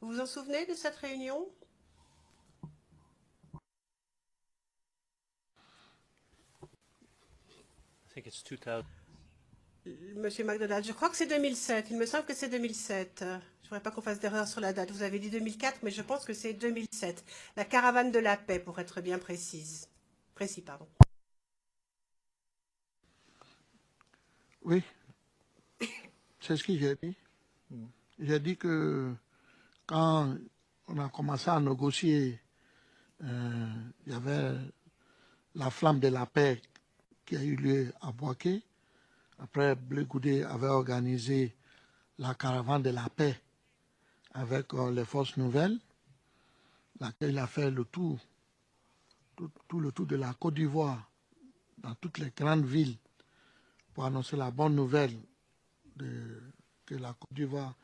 Vous vous en souvenez de cette réunion? I think it's 2000. Monsieur McDonald, je crois que c'est 2007. Il me semble que c'est 2007. Je ne voudrais pas qu'on fasse d'erreur sur la date. Vous avez dit 2004, mais je pense que c'est 2007. La caravane de la paix, pour être bien précise. Précis, pardon. Oui, c'est ce que j'ai dit. J'ai dit que quand on a commencé à négocier, il y avait la flamme de la paix qui a eu lieu à Boaké. Après, Blé Goudé avait organisé la caravane de la paix avec les forces nouvelles, laquelle a fait le tour, tout le tour de la Côte d'Ivoire, dans toutes les grandes villes, pour annoncer la bonne nouvelle que la Côte d'Ivoire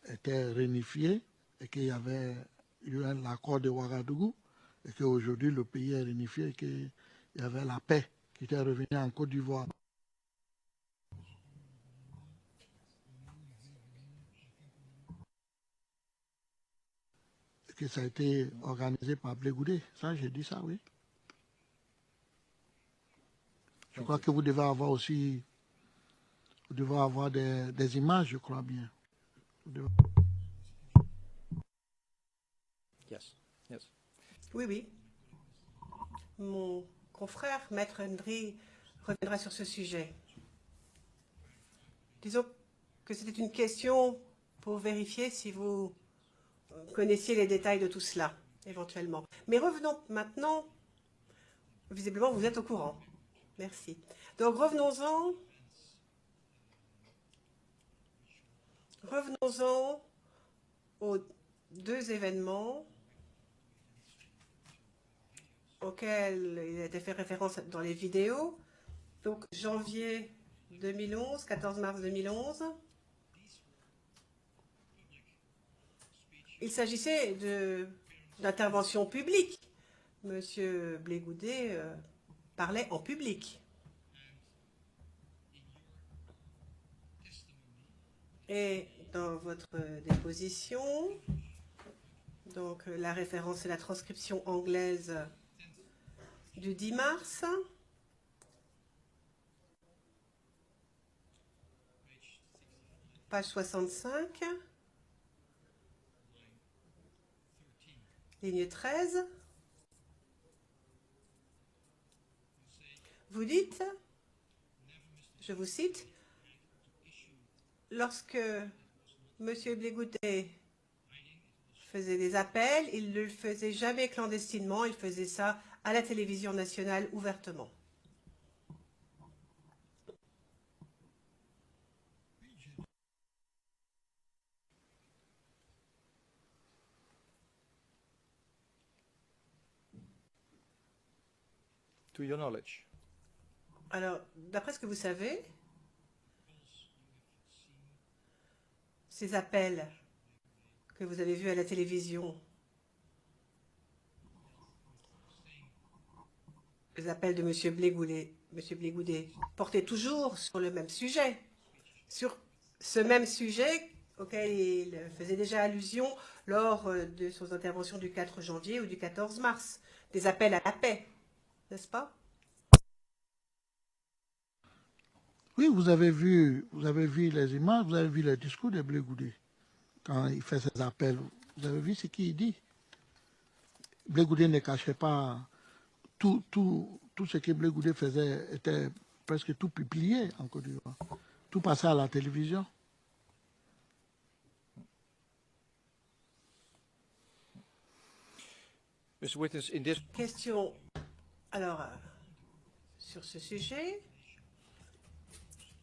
était réunifiée et qu'il y avait eu l'accord de Ouagadougou et qu'aujourd'hui le pays est réunifié et qu'il y avait la paix qui était revenue en Côte d'Ivoire. Et que ça a été organisé par Blé Goudé. Ça, j'ai dit ça, oui. Je crois que vous devez avoir aussi, vous devez avoir des images, je crois bien. Yes. Yes. Oui, oui. Mon confrère, Maître Hendry, reviendra sur ce sujet. Disons que c'était une question pour vérifier si vous connaissiez les détails de tout cela, éventuellement. Mais revenons maintenant. Visiblement, vous êtes au courant. Merci. Donc, revenons-en aux deux événements auxquels il a été fait référence dans les vidéos. Donc, janvier 2011, 14 mars 2011. Il s'agissait d'intervention publique. Monsieur Blé Goudé parlait en public. Et dans votre déposition, donc la référence est la transcription anglaise du 10 mars. Page 65. Ligne 13. Vous dites, je vous cite, lorsque M. Blé Goudé faisait des appels, il ne le faisait jamais clandestinement, il faisait ça à la télévision nationale ouvertement. To your knowledge. Alors, d'après ce que vous savez, ces appels que vous avez vus à la télévision, les appels de M. Blé Goudé, portaient toujours sur le même sujet, sur ce même sujet auquel il faisait déjà allusion lors de son intervention du 4 janvier ou du 14 mars, des appels à la paix, n'est-ce pas? Oui, vous avez vu les images, vous avez vu le discours de Blé Goudé quand il fait ses appels. Vous avez vu ce qu'il dit. Blé Goudé ne cachait pas tout ce que Blé Goudé faisait était presque tout publié en Côte d'Ivoire. Tout passait à la télévision. Mr. Witness, in this... Question, alors, sur ce sujet,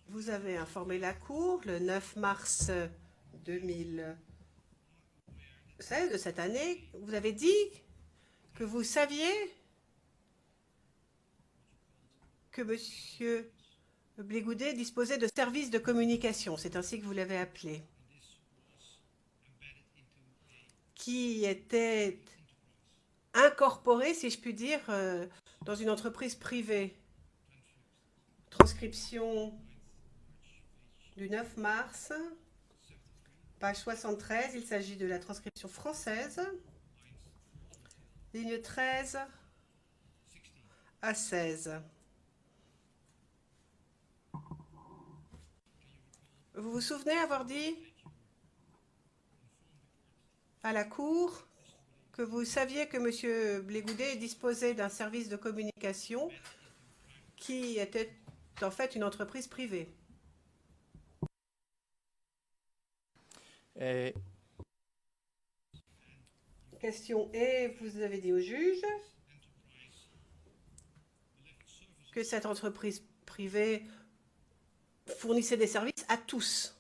vous avez informé la Cour le 9 mars 2016 de cette année. Vous avez dit que vous saviez que M. Blé Goudé disposait de services de communication, c'est ainsi que vous l'avez appelé, qui étaient incorporés, si je puis dire, dans une entreprise privée. Transcription du 9 mars, Page 73, il s'agit de la transcription française. Ligne 13 à 16. Vous vous souvenez avoir dit à la Cour que vous saviez que M. Blégoudet disposait d'un service de communication qui était en fait une entreprise privée. Question et vous avez dit au juge que cette entreprise privée fournissait des services à tous.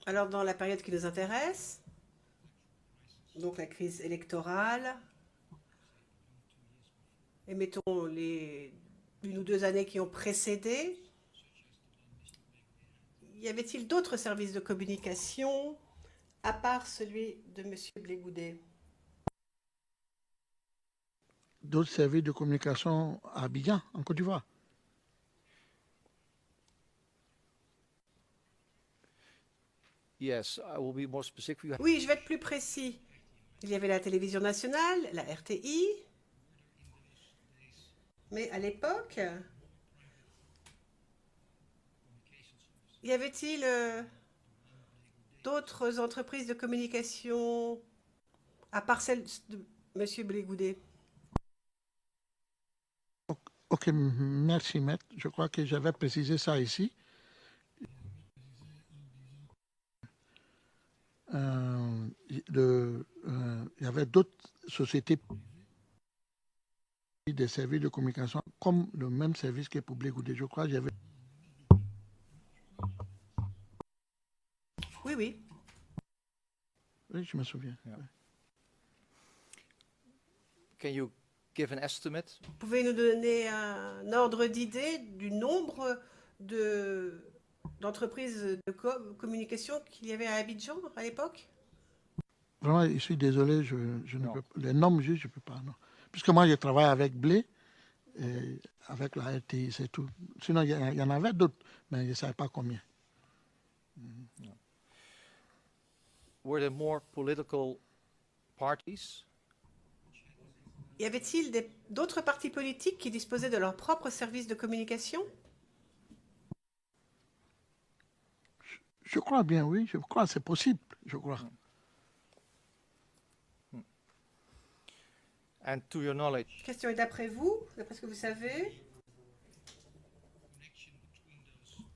Alors, dans la période qui nous intéresse, donc la crise électorale, et mettons les 1 ou 2 années qui ont précédé, y avait-il d'autres services de communication à part celui de M. Blégoudet? D'autres services de communication à Abidjan, en Côte d'Ivoire. Yes, I will be more specific. Oui, je vais être plus précis. Il y avait la télévision nationale, la RTI, mais à l'époque, y avait-il d'autres entreprises de communication à part celle de M. Blégoudet? Ok, merci, maître. Je crois que j'avais précisé ça ici. Il y avait d'autres sociétés des services de communication comme le même service que pour Blégoudet. Je crois qu'il y avait... Oui, oui. Oui, je me souviens. Yeah. Can you give an estimate? Pouvez nous donner un ordre d'idée du nombre d'entreprises de communication qu'il y avait à Abidjan à l'époque? Vraiment, je suis désolé, je ne Non. peux pas. Les noms, je ne peux pas, non. Puisque moi, je travaille avec Blé, et avec la RTI, c'est tout. Sinon, il y en avait d'autres, mais je ne savais pas combien. Were there more political parties? Y avait-il d'autres partis politiques qui disposaient de leur propre service de communication? Je crois bien, oui. Je crois que c'est possible, je crois. And to your knowledge, Question est d'après vous, d'après ce que vous savez,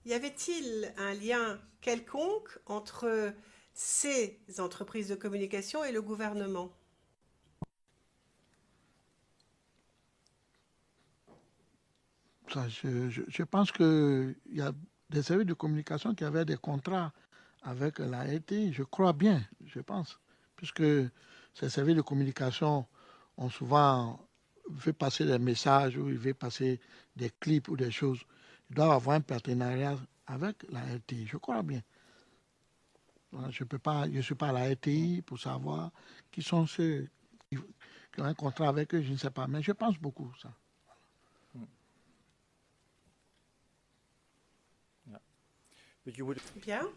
y avait-il un lien quelconque entre ces entreprises de communication et le gouvernement? Ça, je pense qu'il y a des services de communication qui avaient des contrats avec la RTI. Je crois bien, je pense. Puisque ces services de communication ont souvent fait passer des messages ou ils veulent passer des clips ou des choses. Ils doivent avoir un partenariat avec la RTI. Je crois bien. Je ne suis pas à la RTI pour savoir qui sont ceux qui ont un contrat avec eux, je ne sais pas. Mais je pense beaucoup ça. but you would. Bien.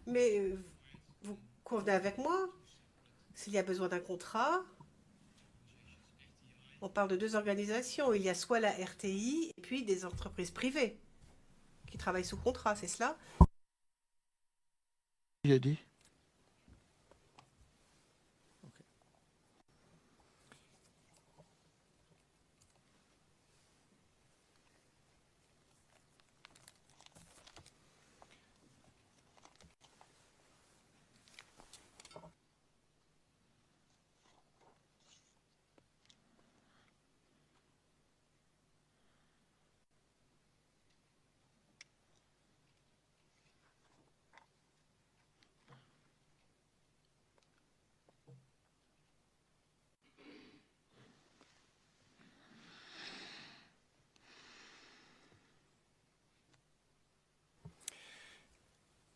Mais vous convenez avec moi, s'il y a besoin d'un contrat, on parle de 2 organisations. Il y a soit la RTI et puis des entreprises privées qui travaillent sous contrat, c'est cela? J'ai dit.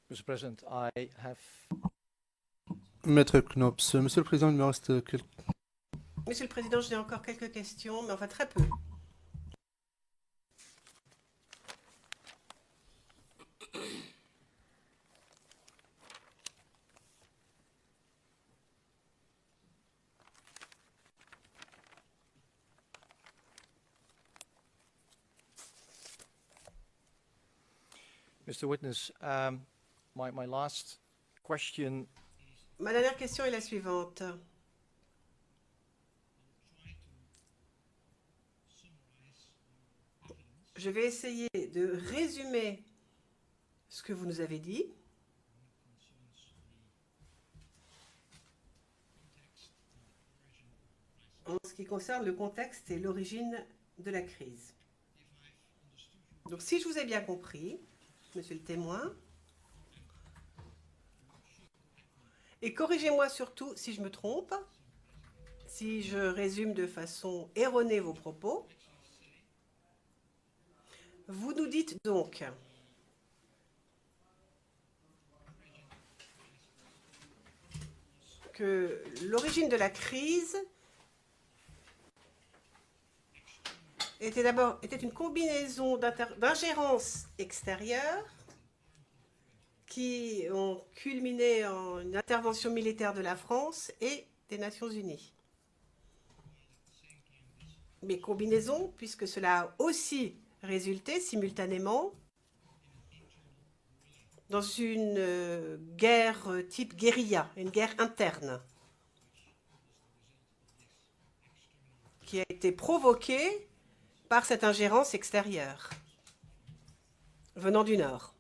Mr. President, I have. Maître Knops, Monsieur le Président, il me reste Monsieur le Président, j'ai encore quelques questions, mais enfin très peu. Mr. Witness, my last question Ma dernière question est la suivante. Je vais essayer de résumer ce que vous nous avez dit. En ce qui concerne le contexte et l'origine de la crise. Donc si je vous ai bien compris, monsieur le témoin, et corrigez-moi surtout si je me trompe, si je résume de façon erronée vos propos, vous nous dites donc que l'origine de la crise était une combinaison d'ingérences extérieures qui ont culminé en une intervention militaire de la France et des Nations Unies. Mais combinaison, puisque cela a aussi résulté simultanément dans une guerre type guérilla, une guerre interne, qui a été provoquée par cette ingérence extérieure venant du Nord.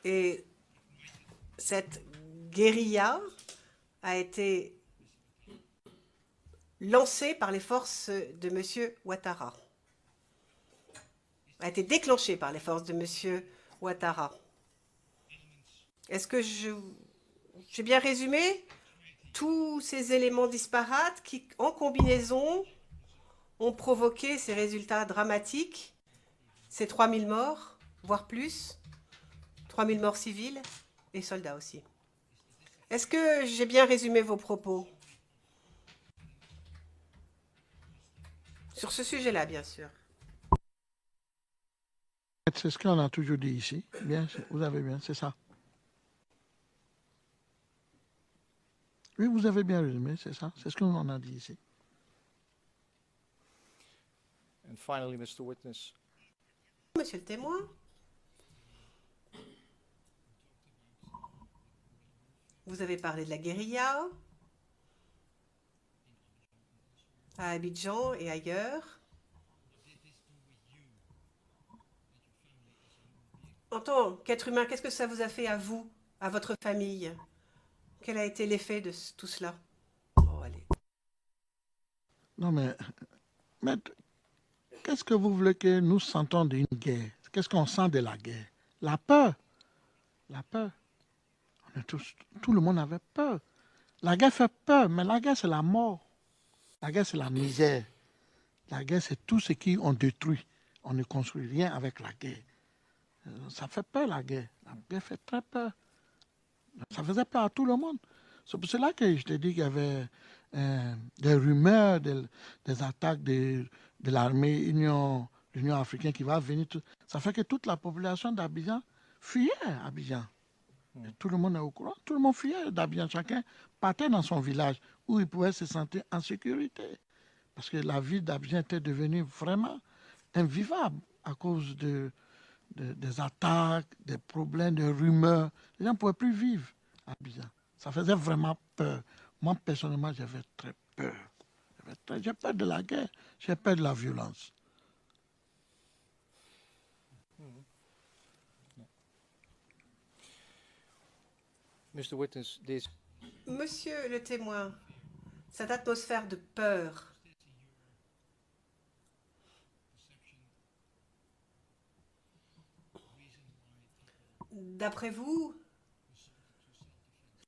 Et cette guérilla a été lancée par les forces de M. Ouattara, a été déclenchée par les forces de M. Ouattara. Est-ce que j'ai bien résumé tous ces éléments disparates qui, en combinaison, ont provoqué ces résultats dramatiques, ces 3000 morts, voire plus, 3000 morts civiles et soldats aussi. Est-ce que j'ai bien résumé vos propos? Sur ce sujet-là, bien sûr. C'est ce qu'on a toujours dit ici. Bien, vous avez bien, c'est ça. Oui, vous avez bien résumé, c'est ça. C'est ce qu'on a dit ici. and finally, Mr. Witness, Monsieur le témoin, vous avez parlé de la guérilla à Abidjan et ailleurs. En tant qu'être humain, qu'est-ce que ça vous a fait à vous, à votre famille? Quel a été l'effet de tout cela? Oh, allez. Non, mais qu'est-ce que vous voulez que nous sentons d'une guerre? Qu'est-ce qu'on sent de la guerre? La peur. La peur. Tout le monde avait peur. La guerre fait peur, mais la guerre, c'est la mort. La guerre, c'est la misère. La guerre, c'est tout ce qu'on détruit. On ne construit rien avec la guerre. Ça fait peur, la guerre. La guerre fait très peur. Ça faisait peur à tout le monde. C'est pour cela que je te dis qu'il y avait des rumeurs, des attaques de l'armée l'Union africaine qui va venir. Ça fait que toute la population d'Abidjan fuyait Abidjan. Tout le monde est au courant. Tout le monde fuyait d'Abidjan. Chacun partait dans son village où il pouvait se sentir en sécurité. Parce que la ville d'Abidjan était devenue vraiment invivable à cause des attaques, des problèmes, des rumeurs. Les gens ne pouvaient plus vivre à Abidjan. Ça faisait vraiment peur. Moi, personnellement, j'avais très peur. J'ai peur de la guerre, j'ai peur de la violence. Mr. Witness, this Monsieur le témoin, cette atmosphère de peur, d'après vous,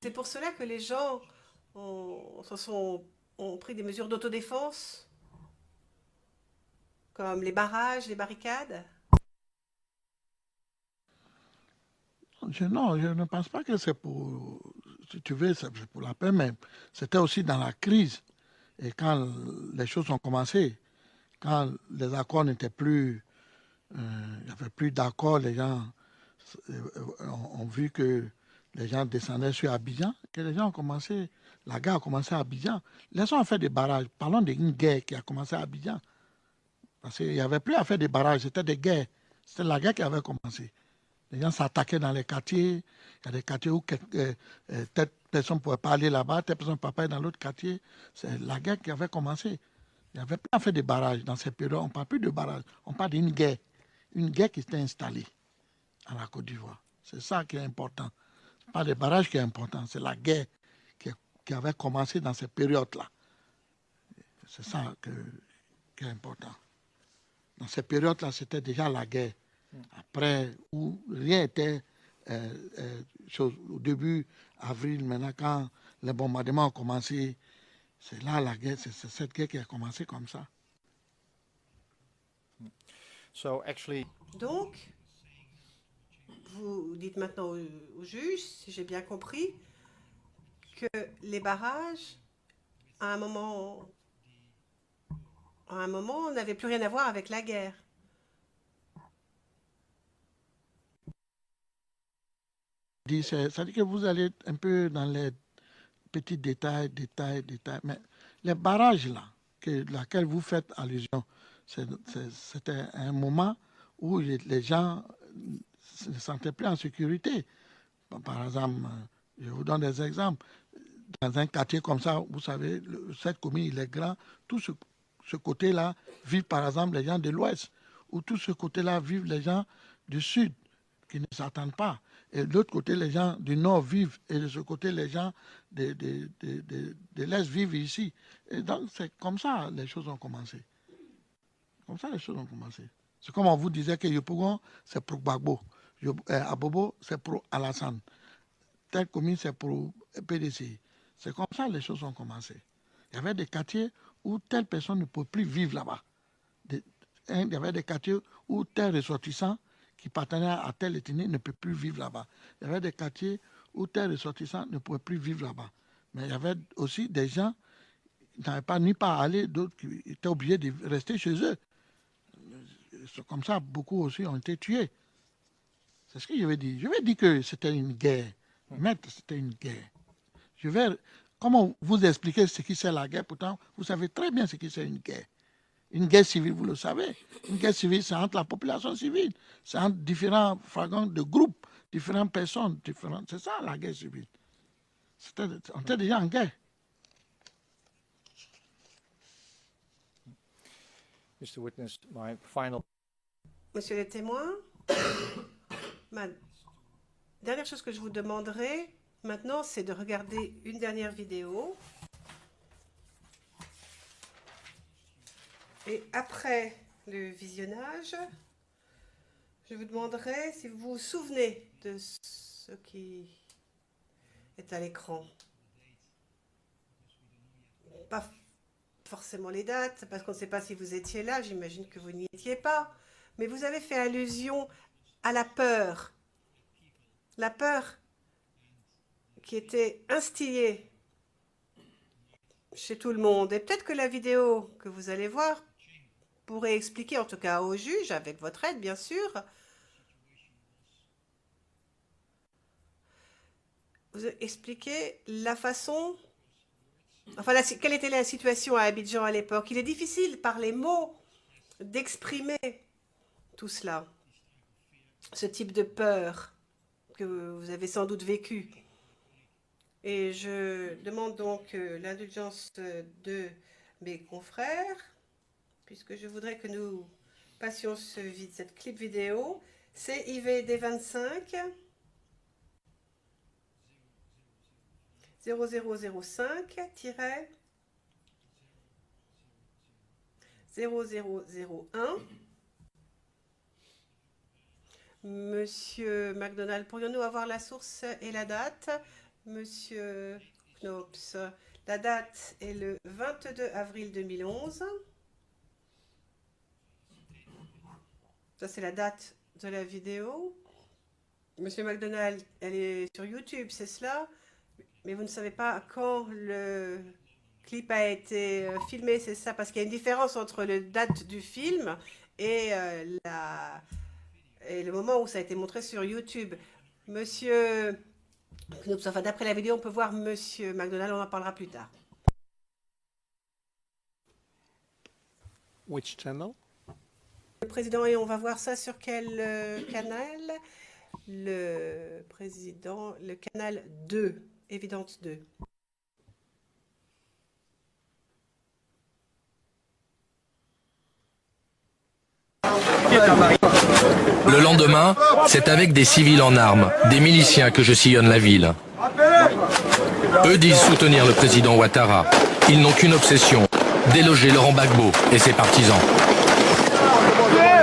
c'est pour cela que les gens ont pris des mesures d'autodéfense, comme les barrages, les barricades? non, je ne pense pas que c'est pour, si tu veux, c'est pour la paix, mais c'était aussi dans la crise. Et quand les choses ont commencé, quand les accords n'étaient plus, il n'y avait plus d'accords, les gens ont vu que les gens descendaient sur Abidjan, que les gens ont commencé, la guerre a commencé à Abidjan. Les gens ont fait des barrages. Parlons d'une guerre qui a commencé à Abidjan. Parce qu'il n'y avait plus à faire des barrages, c'était des guerres. C'était la guerre qui avait commencé. Les gens s'attaquaient dans les quartiers. Il y a des quartiers où telle personne ne pouvait pas aller là-bas, telle personne ne pouvait pas aller dans l'autre quartier. C'est la guerre qui avait commencé. Il n'y avait plus à faire des barrages dans ces périodes. On ne parle plus de barrages, on parle d'une guerre. Une guerre qui s'était installée à la Côte d'Ivoire. C'est ça qui est important. Ce n'est pas les barrages qui est important, c'est la guerre qui avait commencé dans ces périodes-là. C'est ça qui est important. Dans ces périodes-là, c'était déjà la guerre. Après, où rien n'était au début avril, maintenant, quand les bombardements ont commencé, c'est là la guerre, c'est cette guerre qui a commencé comme ça. So actually, Donc, vous dites maintenant au juge, si j'ai bien compris, que les barrages, à un moment, n'avaient plus rien à voir avec la guerre. Ça dit que vous allez un peu dans les petits détails, mais les barrages là, laquelle vous faites allusion, c'était un moment où les gens ne se sentaient plus en sécurité. Par exemple, je vous donne des exemples. Dans un quartier comme ça, vous savez, cette commune, il est grand, tout ce côté-là vivent par exemple les gens de l'Ouest, ou tout ce côté-là vivent les gens du Sud, qui ne s'attendent pas. Et de l'autre côté, les gens du Nord vivent, et de ce côté, les gens de l'Est vivent ici. Et donc, c'est comme ça les choses ont commencé. Comme ça, les choses ont commencé. C'est comme on vous disait que Yopougon, c'est pour Gbagbo. Abobo, c'est pour Alassane. Telle commune, c'est pour PDC. C'est comme ça les choses ont commencé. Il y avait des quartiers où telle personne ne peut plus vivre là-bas. Il y avait des quartiers où tel ressortissant qui appartenait à telle ethnie ne peut plus vivre là-bas. Il y avait des quartiers où tel ressortissant ne pouvait plus vivre là-bas. Mais il y avait aussi des gens qui n'avaient pas ni pas à aller, d'autres qui étaient obligés de rester chez eux. C'est comme ça, beaucoup aussi ont été tués. C'est ce que je vais dire. Je vais dire que c'était une guerre. Maître, c'était une guerre. Comment vous expliquer ce qui c'est la guerre? Pourtant, vous savez très bien ce qui c'est une guerre. Une guerre civile, vous le savez. Une guerre civile, c'est entre la population civile. C'est entre différents fragments de groupes, différentes personnes. C'est ça, la guerre civile. On était déjà en guerre. Mr. Witness, my final. Monsieur le témoin, ma dernière chose que je vous demanderai maintenant, c'est de regarder une dernière vidéo. Et après le visionnage, je vous demanderai si vous vous souvenez de ce qui est à l'écran. Pas forcément les dates, parce qu'on ne sait pas si vous étiez là, j'imagine que vous n'y étiez pas. Mais vous avez fait allusion à la peur. La peur qui était instillée chez tout le monde. Et peut-être que la vidéo que vous allez voir pourrait expliquer, en tout cas au juge, avec votre aide bien sûr, vous expliquer la façon, enfin quelle était la situation à Abidjan à l'époque. Il est difficile par les mots d'exprimer tout cela, ce type de peur que vous avez sans doute vécu. Et je demande donc l'indulgence de mes confrères, puisque je voudrais que nous passions cette clip vidéo. C'est IVD25 0005-0001. Monsieur McDonald, pourrions-nous avoir la source et la date? Monsieur Knops, la date est le 22 avril 2011. Ça, c'est la date de la vidéo. Monsieur McDonald, elle est sur YouTube, c'est cela? Mais vous ne savez pas quand le clip a été filmé, c'est ça? Parce qu'il y a une différence entre la date du film et, et le moment où ça a été montré sur YouTube. Monsieur Knoops, enfin, d'après la vidéo, on peut voir Monsieur McDonald, on en parlera plus tard. Which channel? Le président, et on va voir ça sur quel canal? Le président, le canal 2, Évidence 2. Le lendemain, c'est avec des civils en armes, des miliciens que je sillonne la ville. Eux disent soutenir le président Ouattara. Ils n'ont qu'une obsession, déloger Laurent Gbagbo et ses partisans.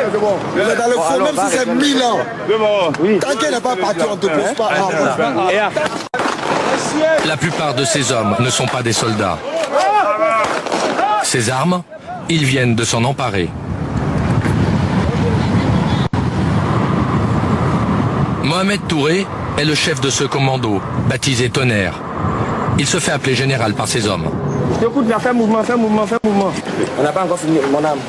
Vous êtes dans le fond, même si c'est 1000 ans. Tant qu'elle n'est pas partie, on ne te pose pas. La plupart de ces hommes ne sont pas des soldats. Ces armes, ils viennent de s'en emparer. Mohamed Touré est le chef de ce commando, baptisé Tonnerre. Il se fait appeler général par ses hommes. Écoute, fais mouvement, fais mouvement, fais mouvement. On n'a pas encore fini, mon âme.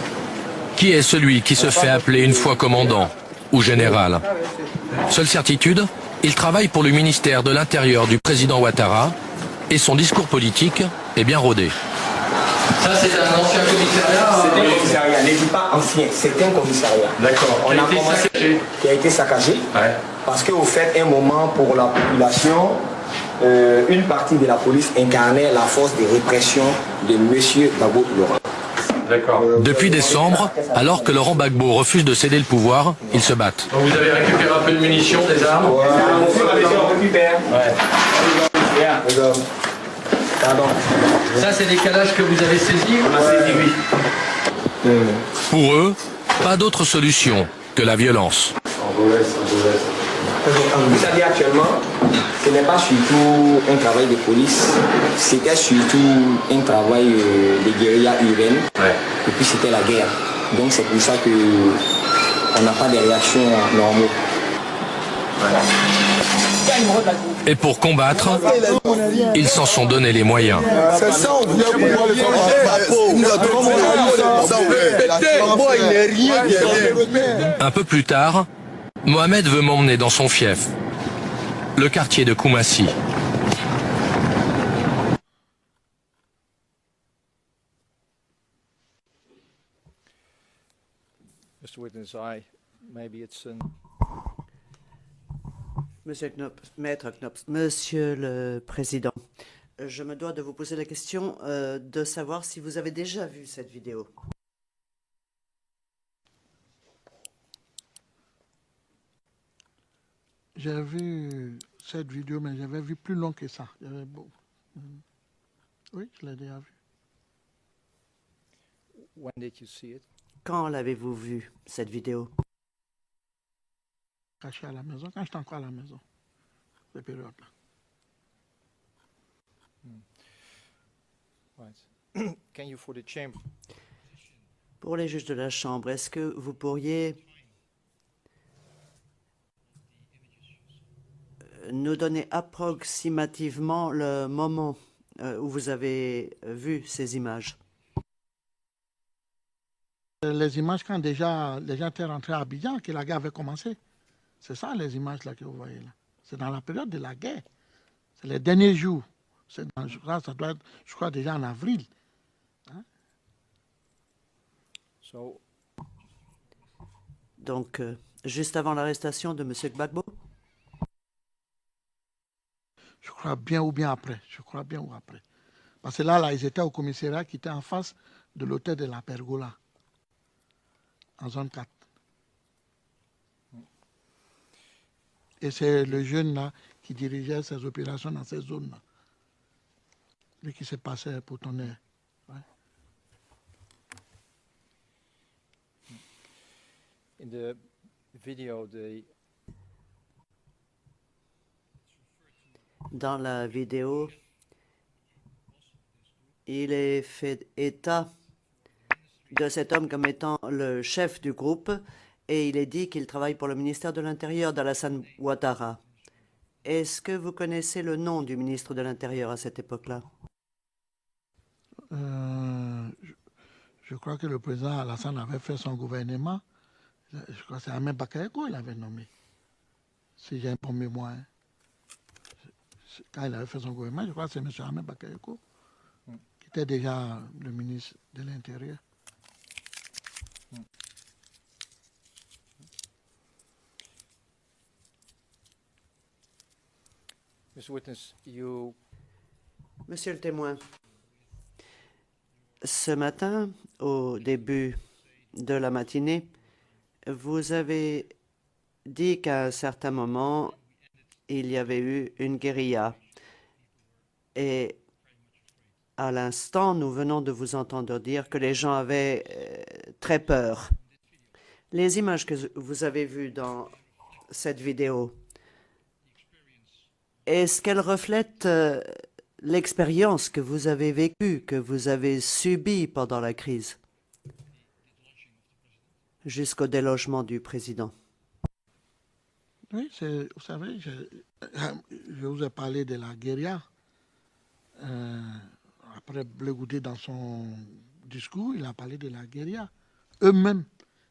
Qui est celui qui se fait appeler une fois commandant ou général? Seule certitude, il travaille pour le ministère de l'Intérieur du président Ouattara et son discours politique est bien rodé. Ça, c'est un ancien commissariat. C'était un commissariat, ne dis pas ancien, c'était un commissariat. D'accord. On a commencé, qui a été saccagé. Ouais. Parce qu'au fait, un moment, pour la population, une partie de la police incarnait la force de répression de M. Gbagbo Laurent. Depuis décembre, alors que Laurent Gbagbo refuse de céder le pouvoir, ils se battent. Donc vous avez récupéré un peu de munitions, des armes? On récupère. Ouais. Pardon. Ça, c'est des calages que vous avez saisis? On a saisi, oui. Pour eux, pas d'autre solution que la violence. Vous savez, actuellement, ce n'est pas surtout un travail de police, c'était surtout un travail de guérilla urbaine, et puis c'était la guerre. Donc c'est pour ça qu'on n'a pas de réactions normaux. Et pour combattre, ils s'en sont donné les moyens. C'est ça, on vient pour voir le travail. Il nous a Un peu plus tard, Mohamed veut m'emmener dans son fief, le quartier de Koumassi. Mr. Witness, maybe it's an... Monsieur Knops, Maître Knops, Monsieur le Président, je me dois de vous poser la question de savoir si vous avez déjà vu cette vidéo. J'ai vu cette vidéo, mais j'avais vu plus long que ça. Oui, je l'ai déjà vu. When did you see it? Quand l'avez-vous vu, cette vidéo? Caché à la maison, quand j'étais encore à la maison, cette période-là. Right. Can you, for the chamber? Pour les juges de la Chambre, est-ce que vous pourriez nous donner approximativement le moment où vous avez vu ces images? Les images quand déjà les gens étaient rentrés à Abidjan, que la guerre avait commencé. C'est ça les images là que vous voyez là. C'est dans la période de la guerre. C'est les derniers jours. Je crois, ça doit être, je crois, déjà en avril. Hein? Donc, juste avant l'arrestation de M. Gbagbo? Je crois bien ou bien après. Je crois bien ou après. Parce que là, ils étaient au commissariat qui était en face de l'hôtel de la Pergola, en zone 4. Et c'est le jeune là qui dirigeait ses opérations dans ces zones-là. Lui qui s'est passé pour Tonnerre. Ouais. In the video, Dans la vidéo, il est fait état de cet homme comme étant le chef du groupe et il est dit qu'il travaille pour le ministère de l'Intérieur d'Alassane Ouattara. Est-ce que vous connaissez le nom du ministre de l'Intérieur à cette époque-là? Je crois que le président Alassane avait fait son gouvernement. Je crois que c'est Ahmed Bakayoko qu'il avait nommé. Si j'ai un bon mémoire. Hein. Quand il avait fait son gouvernement, je crois que c'est M. Ahmed Bakayoko qui était déjà le ministre de l'Intérieur. Mr. Witness, you Monsieur le témoin, ce matin, au début de la matinée, vous avez dit qu'à un certain moment, il y avait eu une guérilla. Et à l'instant, nous venons de vous entendre dire que les gens avaient très peur. Les images que vous avez vues dans cette vidéo, est-ce qu'elles reflètent l'expérience que vous avez vécue, que vous avez subie pendant la crise, jusqu'au délogement du président? Oui, vous savez, je vous ai parlé de la guérilla. Après Blé Goudé, dans son discours, il a parlé de la guérilla. Eux-mêmes,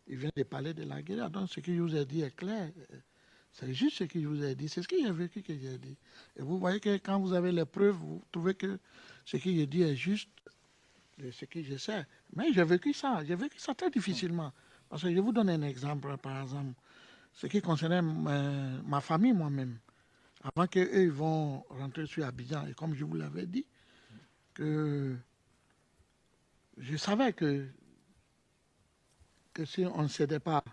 ils viennent de parler de la guérilla. Donc, ce que je vous ai dit est clair. C'est juste ce que je vous ai dit. C'est ce que j'ai vécu que j'ai dit. Et vous voyez que quand vous avez les preuves, vous trouvez que ce que j'ai dit est juste de ce que je sais. Mais j'ai vécu ça. J'ai vécu ça très difficilement. Parce que je vous donne un exemple, par exemple. Ce qui concernait ma famille, moi-même. Avant qu'eux ils vont rentrer sur Abidjan. Et comme je vous l'avais dit, que je savais que si on ne cédait pas,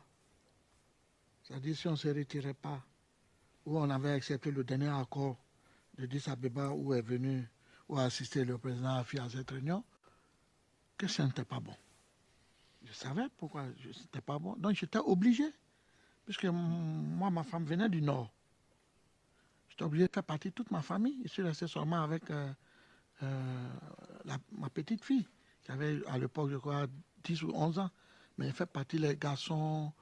c'est-à-dire si on ne se retirait pas, où on avait accepté le dernier accord de 10 Abeba où est venu, où a assisté le président Afi à cette réunion, que ce n'était pas bon. Je savais pourquoi ce n'était pas bon. Donc j'étais obligé, puisque moi, ma femme venait du Nord. J'étais obligé de faire partie de toute ma famille. Je suis resté seulement avec ma petite fille, qui avait à l'époque, je crois, 10 ou 11 ans. Mais elle fait partie des garçons,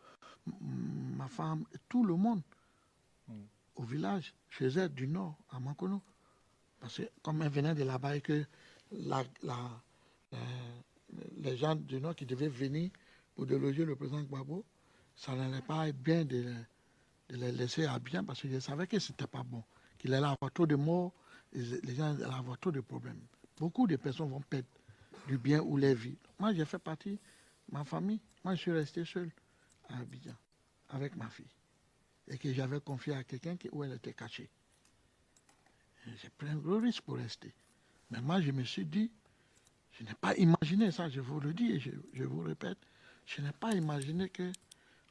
ma femme, et tout le monde au village, chez elle, du Nord, à Mankono. Parce que comme elle venait de là-bas et que les gens du Nord qui devaient venir pour déloger le président Gbagbo, ça n'allait pas être bien de les laisser à bien parce que je savais que ce n'était pas bon, qu'il allait avoir trop de morts, les gens allaient avoir trop de problèmes. Beaucoup de personnes vont perdre du bien ou leur vie. Moi, j'ai fait partie de ma famille. Moi, je suis resté seul à Abidjan avec ma fille et que j'avais confié à quelqu'un où elle était cachée. J'ai pris un gros risque pour rester. Mais moi, je me suis dit, je n'ai pas imaginé ça, je vous le dis et je vous répète, je n'ai pas imaginé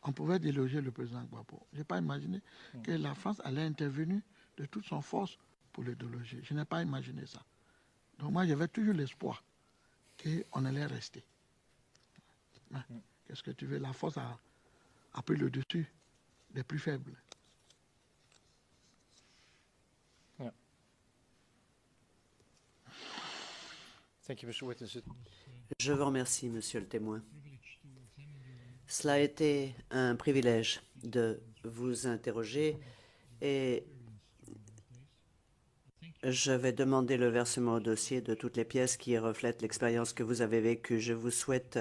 qu'on pouvait déloger le président Gbagbo. Je n'ai pas imaginé que la France allait intervenir de toute son force pour le déloger. Je n'ai pas imaginé ça. Donc moi, j'avais toujours l'espoir qu'on allait rester. Qu'est-ce que tu veux? La force a pris le dessus des plus faibles. Thank you, Mr. Witness. Je vous remercie, monsieur le témoin. Cela a été un privilège de vous interroger et je vais demander le versement au dossier de toutes les pièces qui reflètent l'expérience que vous avez vécue. Je vous souhaite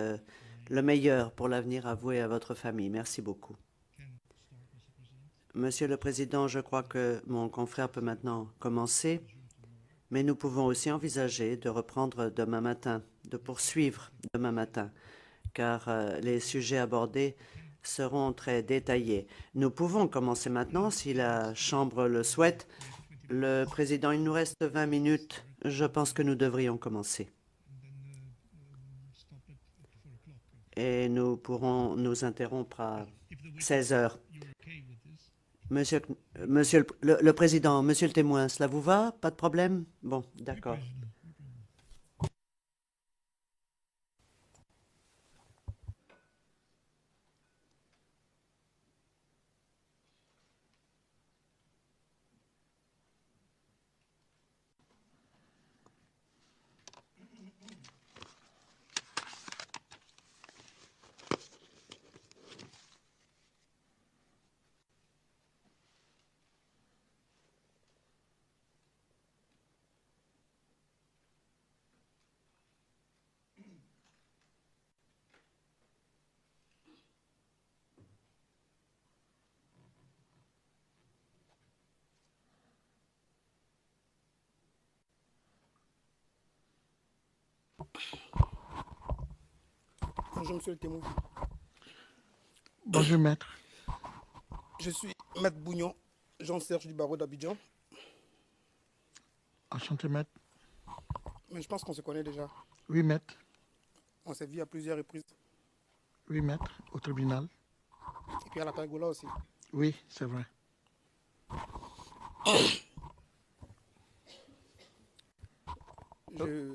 le meilleur pour l'avenir à vous et à votre famille. Merci beaucoup. Monsieur le Président, je crois que mon confrère peut maintenant commencer, mais nous pouvons aussi envisager de reprendre demain matin, de poursuivre demain matin, car les sujets abordés seront très détaillés. Nous pouvons commencer maintenant si la Chambre le souhaite. Le Président, il nous reste 20 minutes. Je pense que nous devrions commencer. Et nous pourrons nous interrompre à 16 heures. Monsieur le Président, Monsieur le témoin, cela vous va? Pas de problème? Bon, d'accord. Bonjour, monsieur le témoin. Bonjour, maître. Je suis Maître Bougnon, Jean-Serge du barreau d'Abidjan. Enchanté, maître. Mais je pense qu'on se connaît déjà. Oui, maître. On s'est vu à plusieurs reprises. Oui, maître, au tribunal. Et puis à la pergola aussi. Oui, c'est vrai.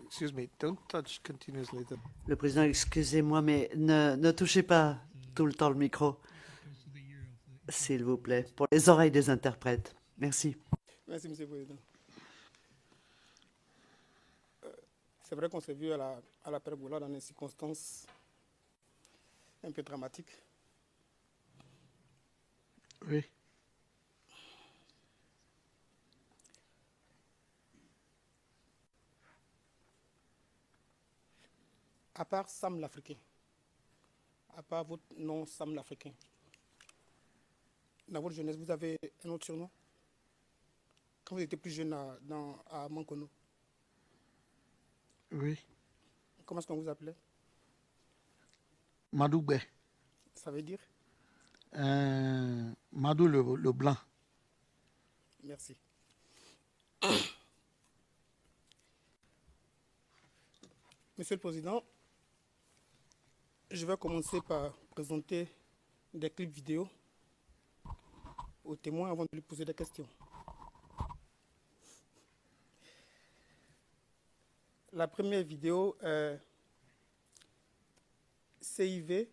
Excuse me, don't touch continuously. Le président, excusez-moi, mais ne touchez pas tout le temps le micro. S'il vous plaît, pour les oreilles des interprètes. Merci. Merci, monsieur le président. C'est vrai qu'on s'est vu à la pergola dans des circonstances un peu dramatiques. Oui. À part Sam l'Africain, à part votre nom Sam l'Africain, dans votre jeunesse, vous avez un autre surnom? Quand vous étiez plus jeune à Mankono. Oui. Comment est-ce qu'on vous appelait? Madoubé. Ça veut dire? Madou le blanc. Merci. Monsieur le Président, je vais commencer par présenter des clips vidéo aux témoins avant de lui poser des questions. La première vidéo est CIV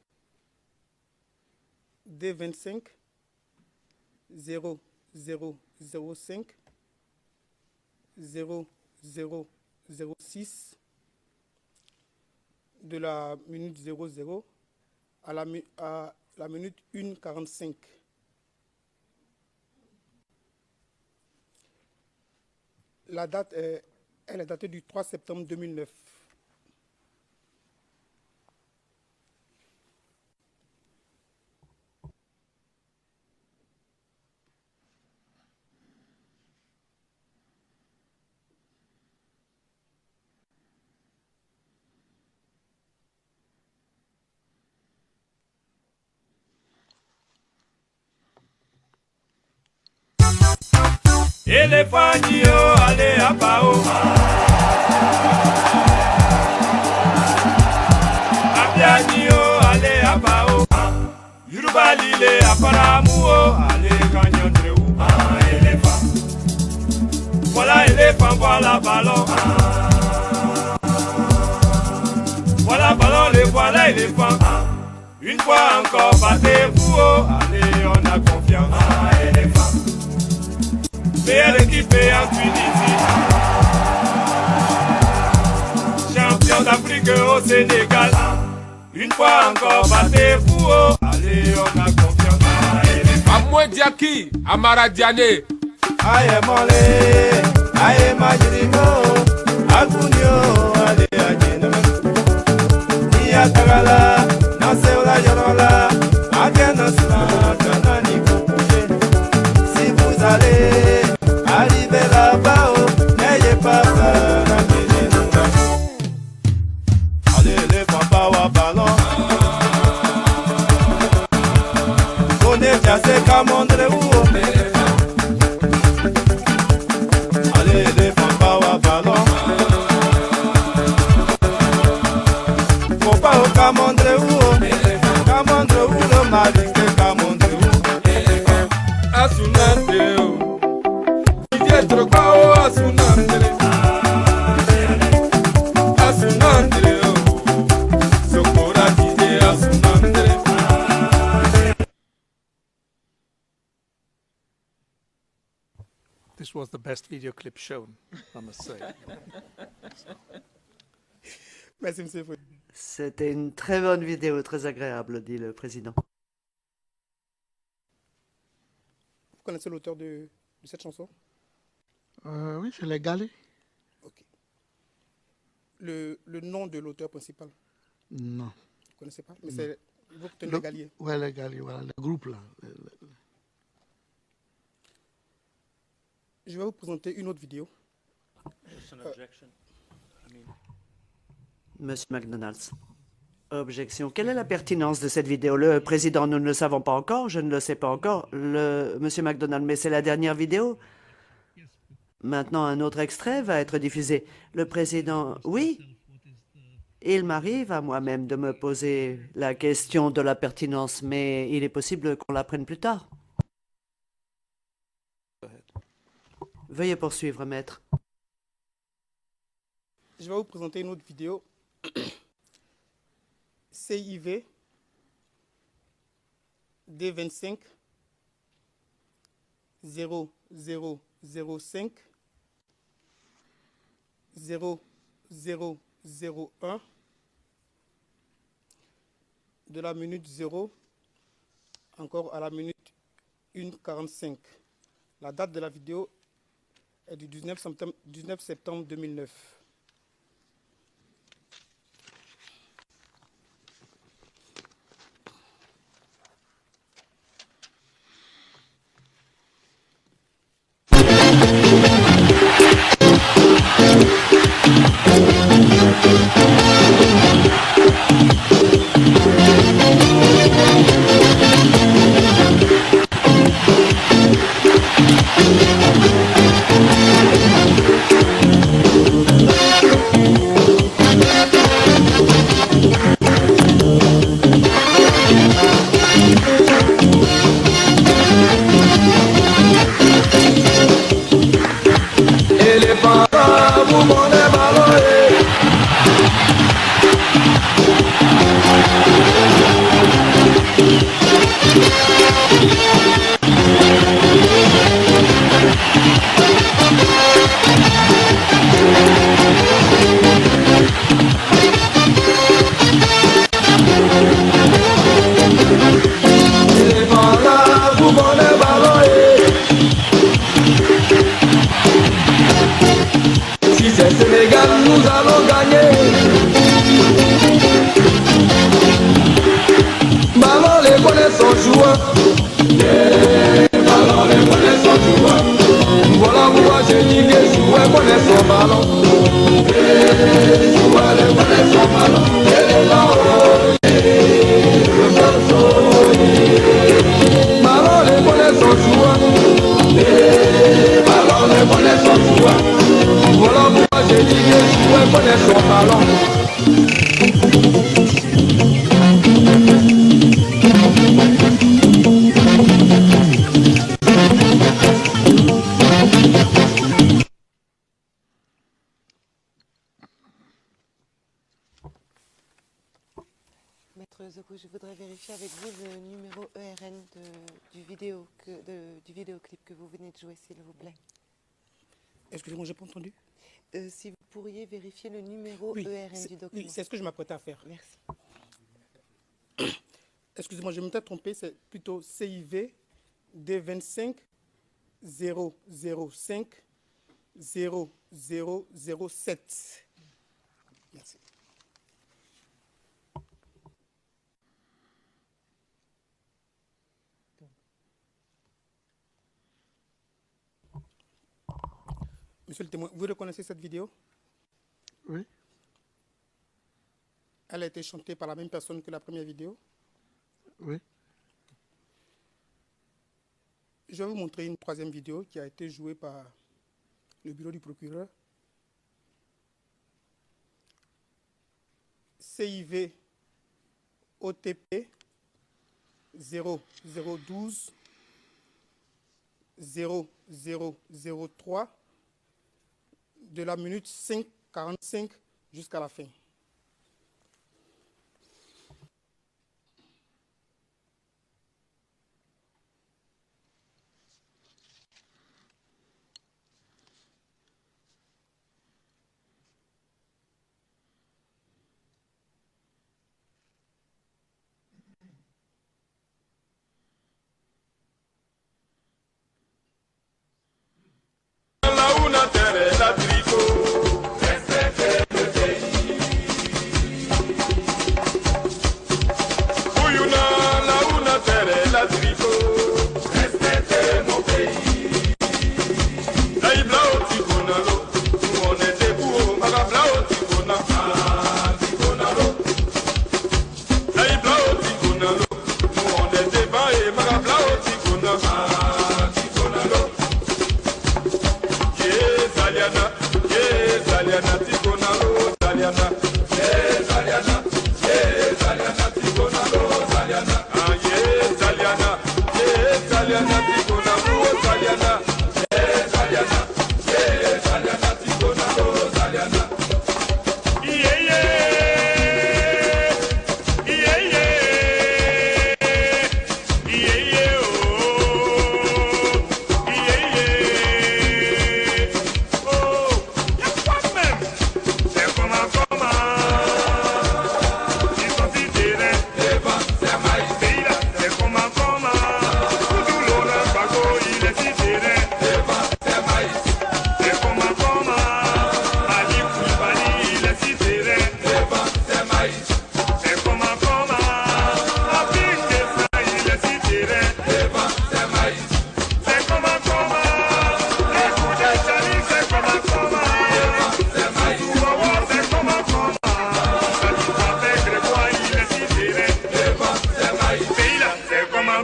D25 0005 0006 de la minute 00 à la minute 1:45. La date elle est datée du 3 septembre 2009. Elefantio, allez à Pao. Abianio, allez à Pao. Yoruba lile à Paramuo, allez Gagnon éléphant. Voilà éléphant, voilà ballon. Voilà ballon, les voilà éléphant. Une fois encore, battez-vous, allez, on a confiance. Éléphant. Meilleure équipe en Tunisie. Champion d'Afrique au Sénégal. Une fois encore, battez-vous. Allez, on a confiance. Amoué Diaki, Amara Diané. Aïe Molé, aïe Majirimo, Agunio, allez Adjena. Nia Tagala, Naseola Jorola, Agenasla, Kanani Koukouché. Si vous allez arriver là-bas, n'ayez pas peur, allez les papas au ballon. Connais bien c'est Camondre ou allez les papas au ballon. Faut pas au Camondre ou le Mali que Camondre ou Asunante. Trocao asunandre, asunandre, socora dide asunandre. This was the best video clip shown, I must say. Merci, monsieur. C'était une très bonne vidéo, très agréable, dit le président. Vous connaissez l'auteur de cette chanson? Oui, c'est les Galets. Ok. Le nom de l'auteur principal? Non. Vous ne connaissez pas? Mais c'est vous tenez les Galiers. Oui, les Galiers, voilà, le groupe là. Je vais vous présenter une autre vidéo. Monsieur McDonald's. Objection. Quelle est la pertinence de cette vidéo? Le président, nous ne le savons pas encore. Je ne le sais pas encore. Monsieur McDonald, mais c'est la dernière vidéo. Maintenant, un autre extrait va être diffusé. Le président, oui. Il m'arrive à moi-même de me poser la question de la pertinence, mais il est possible qu'on la prenne plus tard. Veuillez poursuivre, maître. Je vais vous présenter une autre vidéo. CIV D25 0005 0001 de la minute 0 encore à la minute 1:45. La date de la vidéo est du 19 septembre 2009. Maître Zoko, je voudrais vérifier avec vous le numéro ERN du vidéoclip que vous venez de jouer, s'il vous plaît. Excusez-moi, j'ai pas entendu. Si vous pourriez vérifier le numéro ERN du document. Oui, c'est ce que je m'apprêtais à faire. Merci. Excusez-moi, je me suis trompé, c'est plutôt CIV D25 005 0007. Merci. Monsieur le témoin, vous reconnaissez cette vidéo? Oui. Elle a été chantée par la même personne que la première vidéo? Oui. Je vais vous montrer une troisième vidéo qui a été jouée par le bureau du procureur. CIV OTP 0012 0003 de la minute 5:45 jusqu'à la fin. Zaliana, yeah, Zaliana, Tigonalo, Zaliana, yeah, Zaliana, yeah, Zaliana, Tigonalo, Zaliana, ah, yeah, Zaliana, yeah, Zaliana, Tigonalo, Zaliana, yeah, Zaliana, yeah, Zaliana, Tigonalo, Zaliana, yeah, yeah, yeah, yeah, yeah, yeah, oh, yeah, yeah, oh, y'a quoi même? C'est comment, ils sont si tirés, c'est maïs, c'est là, c'est comment, tout l'eau, le bago, il est si tiré, c'est maïs, c'est comment, Ali Koulibaly, il est si tiré, c'est maïs, c'est comment, Abid Kessa, il est si tiré, c'est maïs, c'est comment, les coups de Chali, c'est comment, c'est maïs, c'est comment, Grégoire, il est si tiré, c'est maïs, pays là, c'est comment,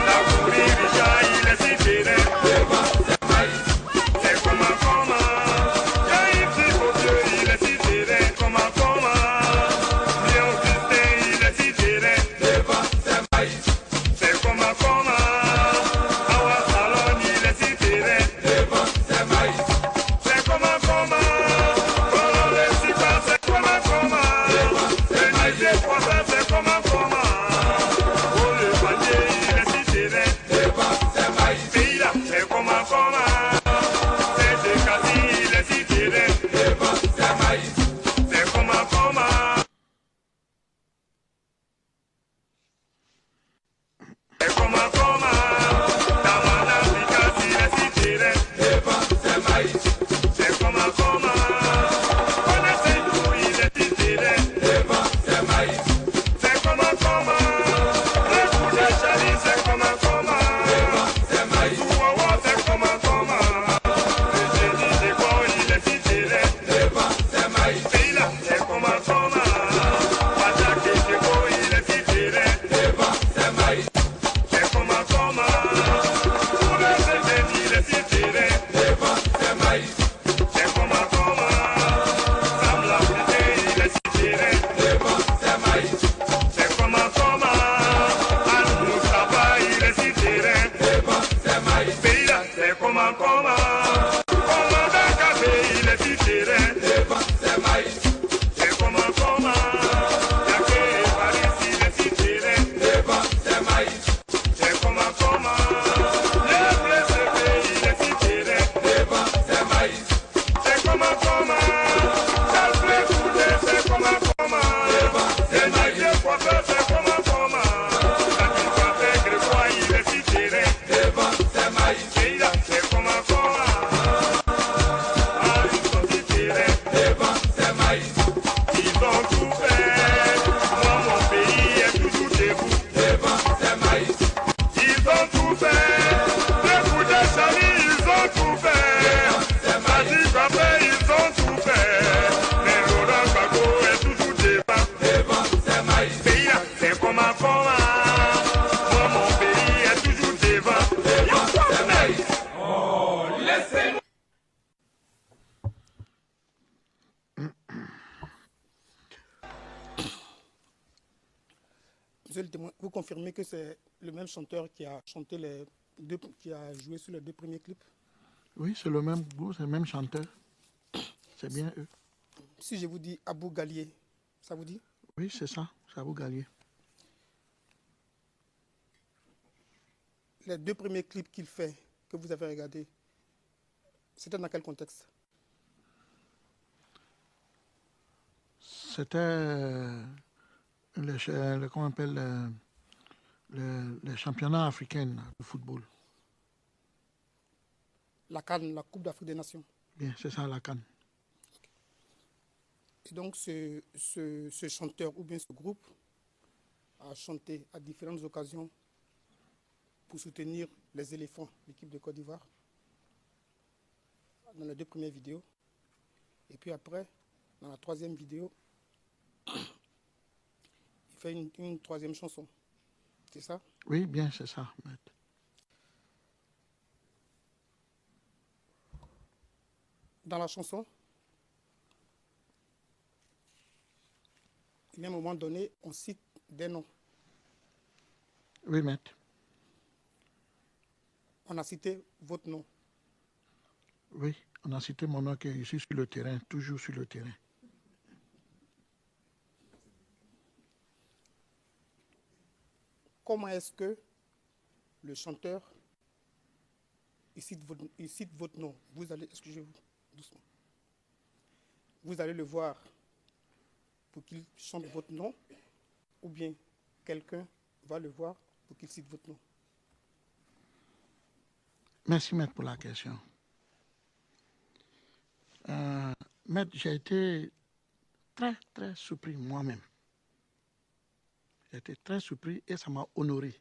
la Kouri Richard, il est si tiré, c'est maïs, c'est comment, Jaïf Sikodio, il est si tiré, comment, Léon Justin, il est si tiré, c'est maïs, c'est comment, Awa Salon, il est si tiré, c'est maïs, c'est comment, Colon le Sipa, c'est comment, le Niger français, c'est comment, oh le Panier, il est si tiré, c'est maïs, pays là, c'est comment, c'est Dekasi, il est si tiré, c'est maïs, c'est comment, c'est comment, Tamana Pikasi, il est si tiré, c'est maïs, c'est comment, connaissez tout, il est si tiré, c'est maïs, c'est comment, le coup de Chali, c'est comment, c'est maïs, Ouawa, c'est comment, le génie des corps, il est si tiré, c'est maïs, pays là, c'est comment, Patak et Keko, il est si tiré, c'est maïs, c'est comment, pour le génie, il est si tiré, c'est maïs, c'est comment, Sam l'Africain, il est si tiré, c'est maïs, c'est comment, Al Moustapha, il est si tiré, c'est maïs, pays là, c'est comment, commandant Café, il est si tiré, c'est maïs, c'est comment, Yaké Paris, il est si tiré, c'est maïs, c'est comment, le blessé, il est si tiré, c'est maïs, c'est comment, ça fait couler, c'est comment, c'est Niger français, c'est comment, la ville français, Grégoire, il est si tiré, c'est maïs, pays là, c'est comment, ah, ils sont si tirés, c'est maïs, ils ont tout fait, moi mon pays est toujours debout, c'est maïs, ils ont tout fait, les coups de Chali, ils ont tout fait, Sadi Babé, ils ont tout fait, mais Laurent Gbagbo est toujours débat, c'est maïs, pays là, c'est comment, moi mon pays est toujours débat, c'est maïs, oh, laissez-moi. Monsieur le témoin, vous confirmez que c'est le même chanteur qui a chanté qui a joué sur les deux premiers clips? Oui, c'est le même goût, c'est le même chanteur. C'est bien eux. Si je vous dis Abou Gallier, ça vous dit? Oui, c'est ça, c'est Abou Gallier. Les deux premiers clips qu'il fait, que vous avez regardés, c'était dans quel contexte? C'était comment on appelle le championnat africain de football. La CAN, la Coupe d'Afrique des Nations. Bien, c'est ça la CAN. Et donc ce chanteur ou bien ce groupe a chanté à différentes occasions pour soutenir les éléphants, l'équipe de Côte d'Ivoire, dans les deux premières vidéos. Et puis après, dans la troisième vidéo, il fait une troisième chanson. C'est ça? Oui, bien, c'est ça, maître. dans la chanson, il y a un moment donné, on cite des noms. Oui, maître. On a cité votre nom. Oui, on a cité mon nom qui est ici sur le terrain, toujours sur le terrain. Comment est-ce que le chanteur il cite votre nom? Vous allez, excusez-vous, doucement. Vous allez le voir pour qu'il chante votre nom, ou bien quelqu'un va le voir pour qu'il cite votre nom? Merci, maître, pour la question. Maître, j'ai été très, très surpris moi-même. J'ai été très surpris et ça m'a honoré.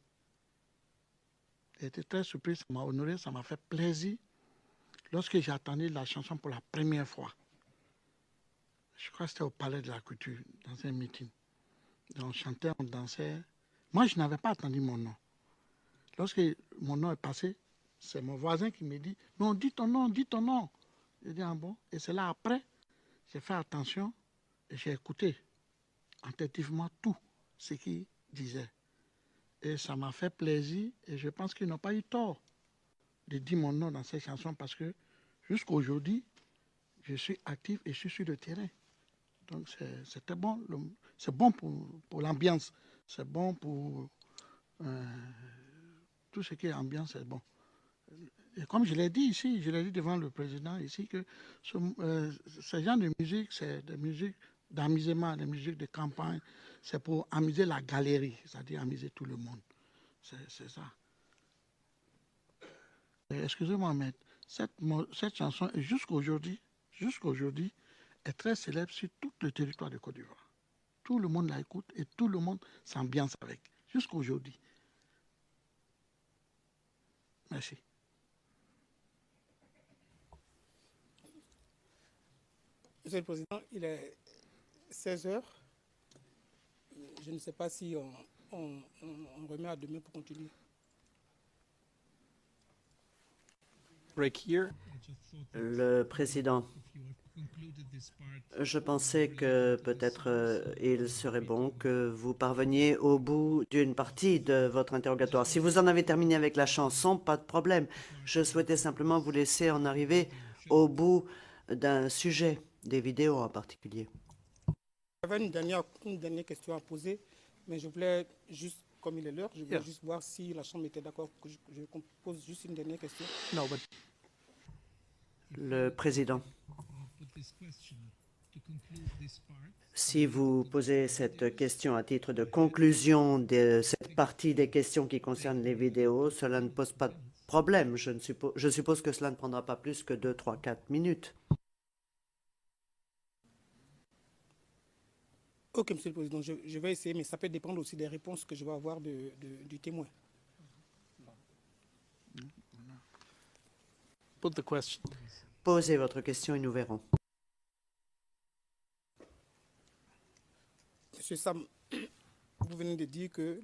J'ai été très surpris, ça m'a honoré, ça m'a fait plaisir lorsque j'ai entendu la chanson pour la première fois. Je crois que c'était au Palais de la Culture, dans un meeting. On chantait, on dansait. Moi, je n'avais pas entendu mon nom. Lorsque mon nom est passé, c'est mon voisin qui me dit « Non, dis ton nom, dis ton nom ». J'ai dit « Ah bon ?» Et c'est là après, j'ai fait attention et j'ai écouté attentivement tout ce qu'il disait. Et ça m'a fait plaisir et je pense qu'ils n'ont pas eu tort de dire mon nom dans cette chanson parce que jusqu'à aujourd'hui, je suis actif et je suis sur le terrain. Donc c'était bon, c'est bon pour l'ambiance, c'est bon pour tout ce qui est ambiance, c'est bon. Et comme je l'ai dit ici, je l'ai dit devant le président ici, que ce genre de musique, c'est des musiques d'amusement, des musiques de campagne, c'est pour amuser la galerie, c'est-à-dire amuser tout le monde. C'est ça. Excusez-moi, maître, cette chanson, jusqu'à aujourd'hui, est très célèbre sur tout le territoire de Côte d'Ivoire. Tout le monde la écoute et tout le monde s'ambiance avec, jusqu'à aujourd'hui. Merci. Monsieur le Président, il est 16 heures. Je ne sais pas si on remet à demain pour continuer. Break here. Le président, je pensais que peut-être il serait bon que vous parveniez au bout d'une partie de votre interrogatoire. Si vous en avez terminé avec la chanson, pas de problème. Je souhaitais simplement vous laisser en arriver au bout d'un sujet, des vidéos en particulier. J'avais une dernière question à poser, mais je voulais juste, comme il est l'heure, je voulais juste voir si la Chambre était d'accord que je pose juste une dernière question. No, but... Le président, si vous posez cette question à titre de conclusion de cette partie des questions qui concernent les vidéos, cela ne pose pas de problème. Je suppose que cela ne prendra pas plus que 2, 3, 4 minutes. Ok, Monsieur le Président, je vais essayer, mais ça peut dépendre aussi des réponses que je vais avoir du témoin. Put the question. Posez votre question et nous verrons. Monsieur Sam, vous venez de dire que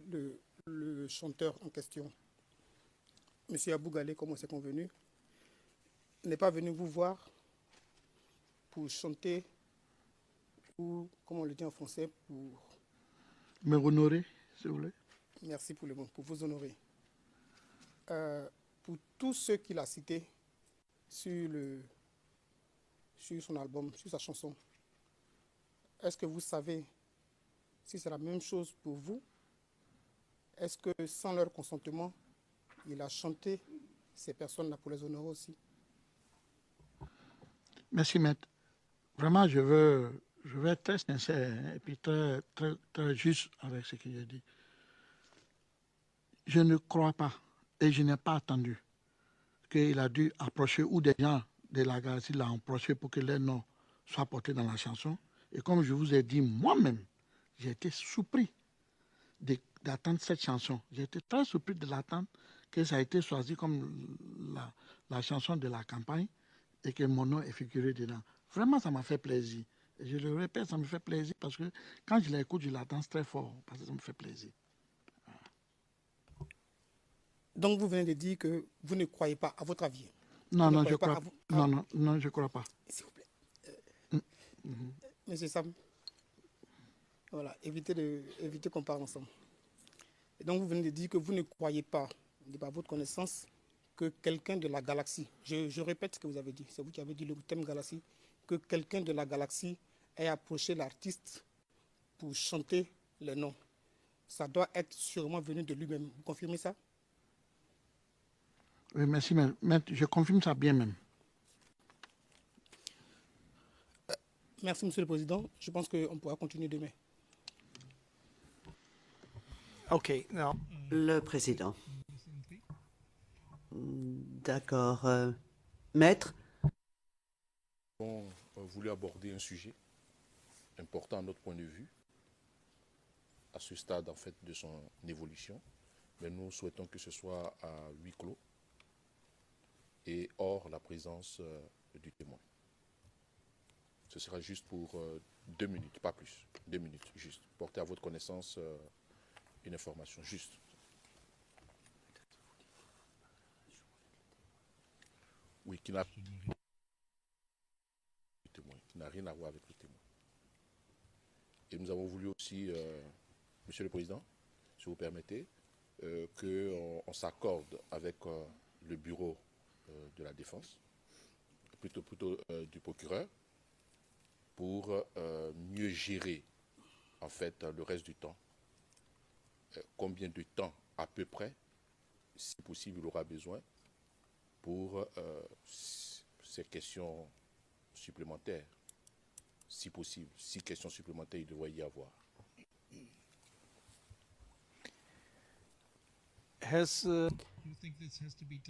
le chanteur en question, Monsieur Abou Galé, comme on s'est convenu, n'est pas venu vous voir pour chanter ou, comme on le dit en français, pour... Me honorer, s'il vous plaît. Merci pour le mot, pour vous honorer. Pour tous ceux qu'il a cités sur son album, sur sa chanson, est-ce que vous savez si c'est la même chose pour vous? Est-ce que sans leur consentement, il a chanté ces personnes-là pour les honorer aussi? Merci, maître. Vraiment, je veux être très sincère et puis très, très, très juste avec ce que j'ai dit. Je ne crois pas et je n'ai pas attendu qu'il a dû approcher ou des gens de la galaxie l'ont approché pour que leur nom soit porté dans la chanson. Et comme je vous ai dit moi-même, j'ai été surpris d'attendre cette chanson. J'ai été très surpris de l'attendre, que ça a été choisi comme la chanson de la campagne et que mon nom est figuré dedans. Vraiment, ça m'a fait plaisir. Et je le répète, ça me fait plaisir parce que quand je l'écoute, je la danse très fort parce que ça me fait plaisir. Donc vous venez de dire que vous ne croyez pas, à votre avis? Non, Vous ne non, croyez je pas crois à vous- non, non, non, je crois pas. S'il vous plaît. Monsieur Sam, voilà, évitez qu'on parle ensemble. Et donc, vous venez de dire que vous ne croyez pas, par votre connaissance, que quelqu'un de la galaxie, je répète ce que vous avez dit, c'est vous qui avez dit le thème galaxie, que quelqu'un de la galaxie ait approché l'artiste pour chanter le nom. Ça doit être sûrement venu de lui-même. Vous confirmez ça? Oui, merci, maître, je confirme ça bien même. Merci, Monsieur le Président. Je pense qu'on pourra continuer demain. Okay, now. Le président. D'accord. Maître? Nous avons voulu aborder un sujet important à notre point de vue, à ce stade en fait de son évolution, mais nous souhaitons que ce soit à huis clos et hors la présence du témoin. Ce sera juste pour 2 minutes, pas plus. 2 minutes, juste. Porter à votre connaissance une information, juste. Oui, qui n'a rien à voir avec le témoin. Et nous avons voulu aussi, Monsieur le Président, si vous permettez, qu'on s'accorde avec le bureau de la défense, plutôt du procureur, pour mieux gérer en fait le reste du temps. Combien de temps à peu près, si possible, il aura besoin pour ces questions supplémentaires, si possible, 6 questions supplémentaires il devrait y avoir.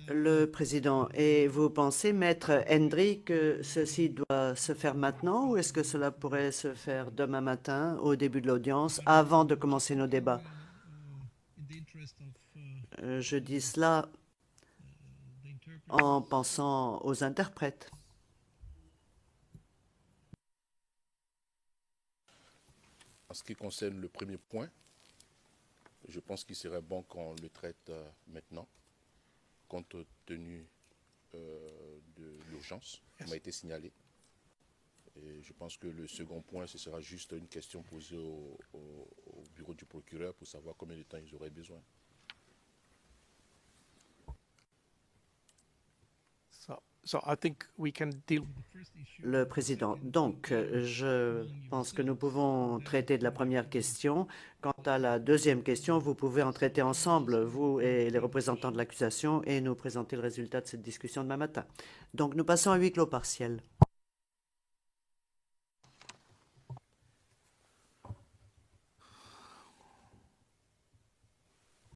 Le président, et vous pensez, maître Hendry, que ceci doit se faire maintenant ou est-ce que cela pourrait se faire demain matin au début de l'audience avant de commencer nos débats? Je dis cela en pensant aux interprètes. En ce qui concerne le premier point, je pense qu'il serait bon qu'on le traite maintenant, compte tenu de l'urgence qui m'a été signalée. Et je pense que le second point, ce sera juste une question posée au bureau du procureur pour savoir combien de temps ils auraient besoin. So I think we can deal. Le président, donc je pense que nous pouvons traiter de la première question. Quant à la deuxième question, vous pouvez en traiter ensemble, vous et les représentants de l'accusation, et nous présenter le résultat de cette discussion demain matin. Donc nous passons à huis clos partiel.